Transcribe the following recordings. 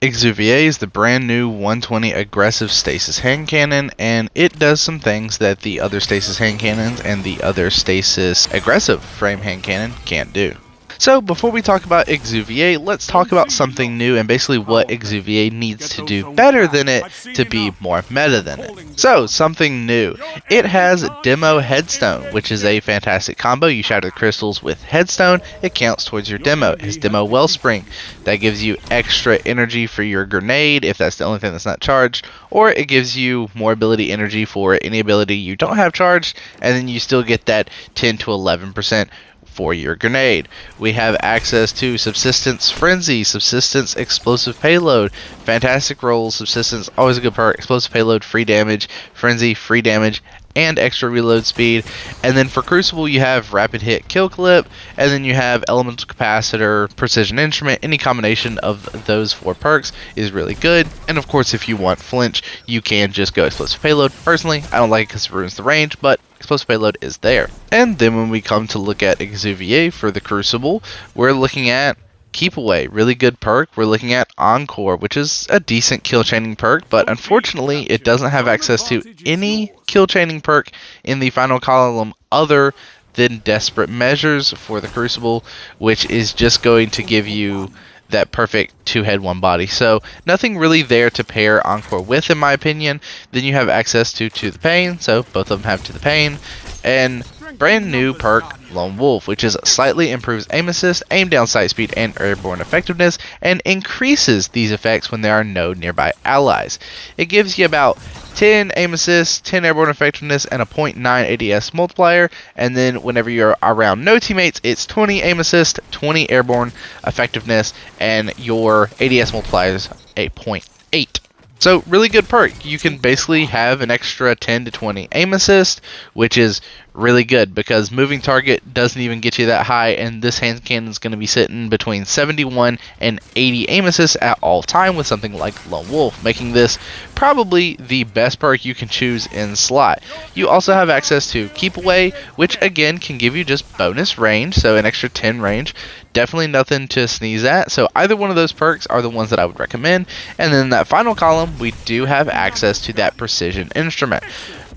Exuviae is the brand new 120 aggressive stasis hand cannon, and it does some things that the other stasis hand cannons and the other stasis aggressive frame hand cannon can't do. So before we talk about Exuviae, let's talk about something new and basically what Exuviae needs to do better than it to be more meta than it. So something new. It has Demo Headstone, which is a fantastic combo. You shatter the crystals with Headstone, it counts towards your demo. It has Demo Wellspring, that gives you extra energy for your grenade if that's the only thing that's not charged, or it gives you more ability energy for any ability you don't have charged, and then you still get that 10 to 11% for your grenade. We have access to Subsistence Frenzy, Subsistence Explosive Payload, fantastic rolls. Subsistence, always a good perk. Explosive Payload, free damage. Frenzy, free damage and extra reload speed. And then for Crucible you have Rapid Hit Kill Clip, and then you have Elemental Capacitor, Precision Instrument. Any combination of those 4 perks is really good. And of course if you want Flinch, you can just go Explosive Payload. Personally, I don't like it because it ruins the range, but Explosive Payload is there. And then when we come to look at Exuviae for the Crucible, we're looking at Keep Away, really good perk. We're looking at Encore, which is a decent kill chaining perk, but unfortunately it doesn't have access to any kill chaining perk in the final column other than Desperate Measures for the Crucible, which is just going to give you that perfect 2-head 1-body. So nothing really there to pair Encore with, in my opinion. Then you have access to the Pain, so both of them have to the Pain, and brand new perk Lone Wolf, which is slightly improves aim assist, aim down sight speed, and airborne effectiveness, and increases these effects when there are no nearby allies. It gives you about 10 aim assist, 10 airborne effectiveness, and a 0.9 ADS multiplier, and then whenever you're around no teammates, it's 20 aim assist, 20 airborne effectiveness, and your ADS multiplier is a 0.8. So really good perk. You can basically have an extra 10 to 20 aim assist, which is really good because moving target doesn't even get you that high, and this hand cannon is going to be sitting between 71 and 80 aim assist at all time with something like Lone Wolf, making this probably the best perk you can choose in slot. You also have access to Keep Away, which again can give you just bonus range, so an extra 10 range. Definitely nothing to sneeze at, so either one of those perks are the ones that I would recommend. And then in that final column, we do have access to that Precision Instrument.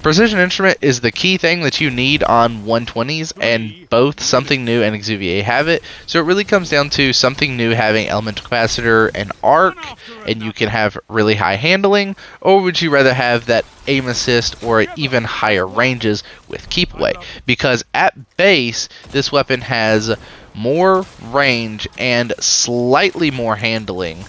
Precision Instrument is the key thing that you need on 120s, and both Something New and Exuviae have it. So it really comes down to Something New having Elemental Capacitor and Arc, and you can have really high handling, or would you rather have that aim assist or even higher ranges with Keep Away? Because at base, this weapon has more range and slightly more handling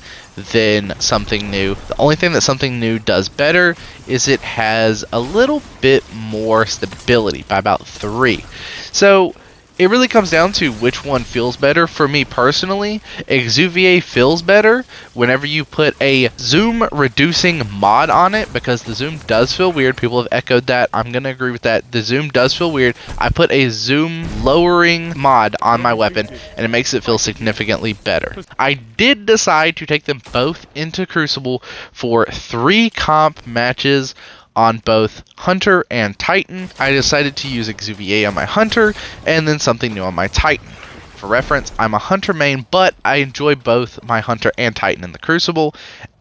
than Something New. The only thing that Something New does better is it has a little bit more stability by about 3. So it really comes down to which one feels better. For me personally, Exuviae feels better whenever you put a zoom reducing mod on it, because the zoom does feel weird. People have echoed that. I'm going to agree with that. The zoom does feel weird. I put a zoom lowering mod on my weapon and it makes it feel significantly better. I did decide to take them both into Crucible for 3 comp matches on both Hunter and Titan. I decided to use Exuviae on my Hunter and then Something New on my Titan. For reference, I'm a Hunter main, but I enjoy both my Hunter and Titan in the Crucible,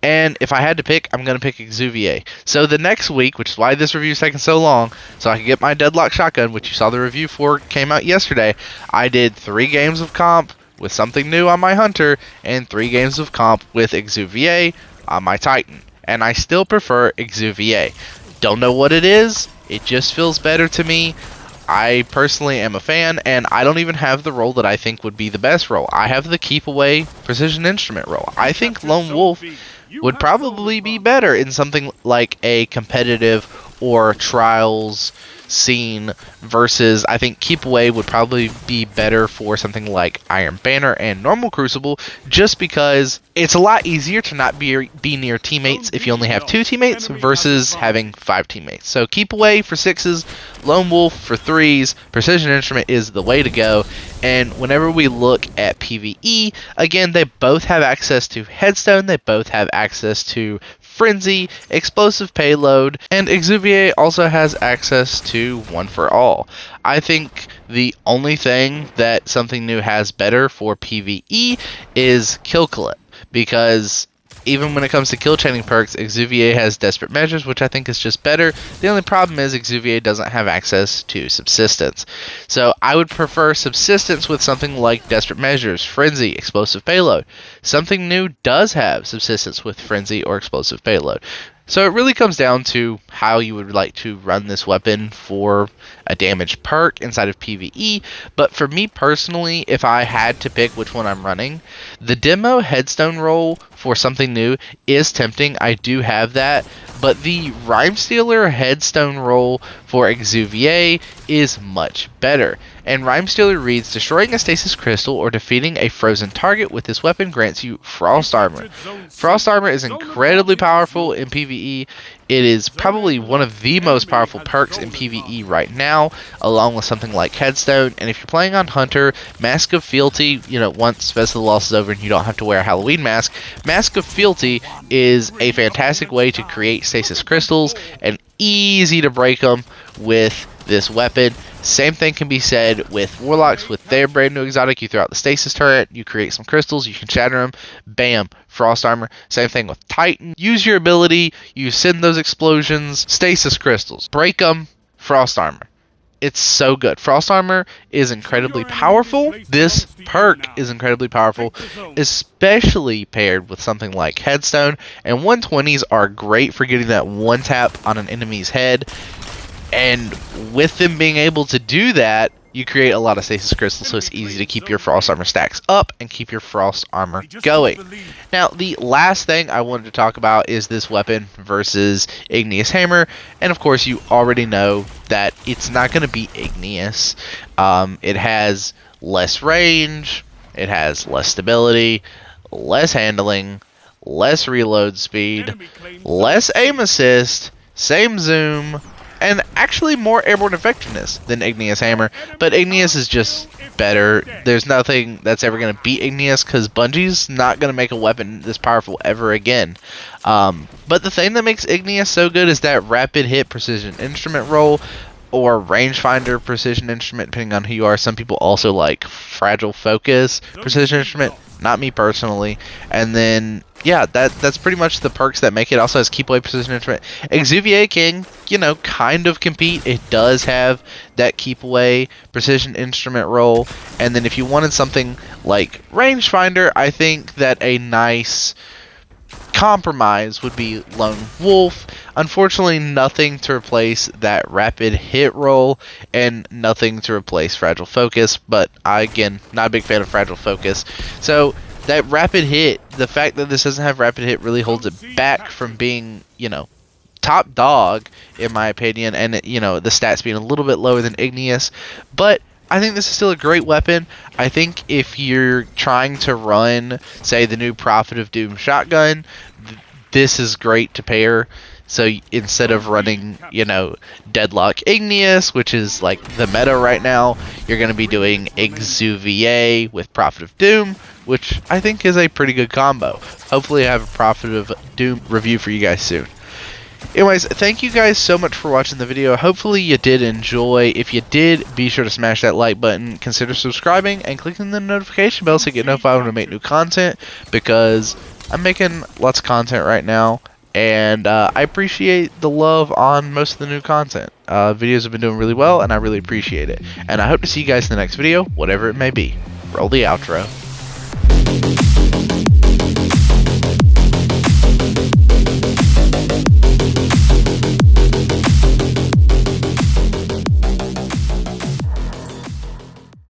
and if I had to pick, I'm going to pick Exuviae. So the next week, which is why this review is taking so long, so I can get my Deadlock Shotgun, which you saw the review for, came out yesterday, I did 3 games of comp with Something New on my Hunter and 3 games of comp with Exuviae on my Titan, and I still prefer Exuviae. Don't know what it is, it just feels better to me. I personally am a fan, and I don't even have the role that I think would be the best role. I have the Keep Away Precision Instrument role. I think Lone Wolf would probably be better in something like a competitive or trials scene, versus I think Keep Away would probably be better for something like Iron Banner and normal Crucible, just because it's a lot easier to not be near teammates if you only have 2 teammates versus having 5 teammates. So Keep Away for 6s, Lone Wolf for 3s, Precision Instrument is the way to go. And whenever we look at PvE, again, they both have access to Headstone, they both have access to Frenzy, Explosive Payload, and Exuviae also has access to One for All. I think the only thing that Something New has better for PvE is Kill Clip, because Even when it comes to kill chaining perks, Exuviae has Desperate Measures, which I think is just better. The only problem is Exuviae doesn't have access to Subsistence. So I would prefer Subsistence with something like Desperate Measures, Frenzy, Explosive Payload. Something new does have Subsistence with Frenzy or Explosive Payload. So it really comes down to how you would like to run this weapon for a damage perk inside of PvE. But for me personally, if I had to pick which one I'm running, the demo Headstone roll for something new is tempting. I do have that. But the Rimestealer Headstone roll for Exuviae is much better. And Rimestealer reads, destroying a stasis crystal or defeating a frozen target with this weapon grants you Frost Armor. Frost Armor is incredibly powerful in PvE. It is probably one of the most powerful perks in PvE right now, along with something like Headstone. And if you're playing on Hunter, Mask of Fealty, once Fest of the Lost is over and you don't have to wear a Halloween mask, Mask of Fealty is a fantastic way to create stasis crystals and easy to break them with this weapon. Same thing can be said with Warlocks with their brand new exotic. You throw out the stasis turret, you create some crystals, you can shatter them, bam, Frost Armor. Same thing with Titan. Use your ability, you send those explosions, stasis crystals, break them, Frost Armor. It's so good. Frost Armor is incredibly powerful. This perk is incredibly powerful, especially paired with something like Headstone. And 120s are great for getting that one tap on an enemy's head. And with them being able to do that, you create a lot of stasis crystals, so it's easy to keep your Frost Armor stacks up and keep your Frost Armor going. Now, the last thing I wanted to talk about is this weapon versus Igneous Hammer. And of course, you already know that it's not going to be Igneous. It has less range, it has less stability, less handling, less reload speed, less aim assist, same zoom, and actually more airborne effectiveness than Igneous Hammer. But Igneous is just better. There's nothing that's ever going to beat Igneous because Bungie's not going to make a weapon this powerful ever again. But the thing that makes Igneous so good is that rapid hit precision instrument roll, or rangefinder precision instrument, depending on who you are. Some people also like fragile focus precision instrument. Not me personally. And then, yeah, that's pretty much the perks that make it. Also has keep away precision instrument. Exuviae can, kind of compete. It does have that keep away precision instrument roll. And then if you wanted something like rangefinder, I think that a nice compromise would be Lone Wolf. Unfortunately, nothing to replace that rapid hit roll and nothing to replace fragile focus, but I, again, not a big fan of fragile focus. So that rapid hit, the fact that this doesn't have rapid hit really holds it back from being, top dog in my opinion, and the stats being a little bit lower than Igneous. But I think this is still a great weapon. I think if you're trying to run, say, the new Prophet of Doom shotgun, this is great to pair. So instead of running, Deadlock Igneous, which is like the meta right now, you're going to be doing Exuviae with Prophet of Doom, which I think is a pretty good combo. Hopefully I have a Prophet of Doom review for you guys soon. Anyways, thank you guys so much for watching the video. Hopefully you did enjoy. If you did, be sure to smash that like button, consider subscribing, and clicking the notification bell so you get notified when I make new content, because I'm making lots of content right now, and I appreciate the love on most of the new content. Videos have been doing really well, and I really appreciate it. And I hope to see you guys in the next video, whatever it may be. Roll the outro.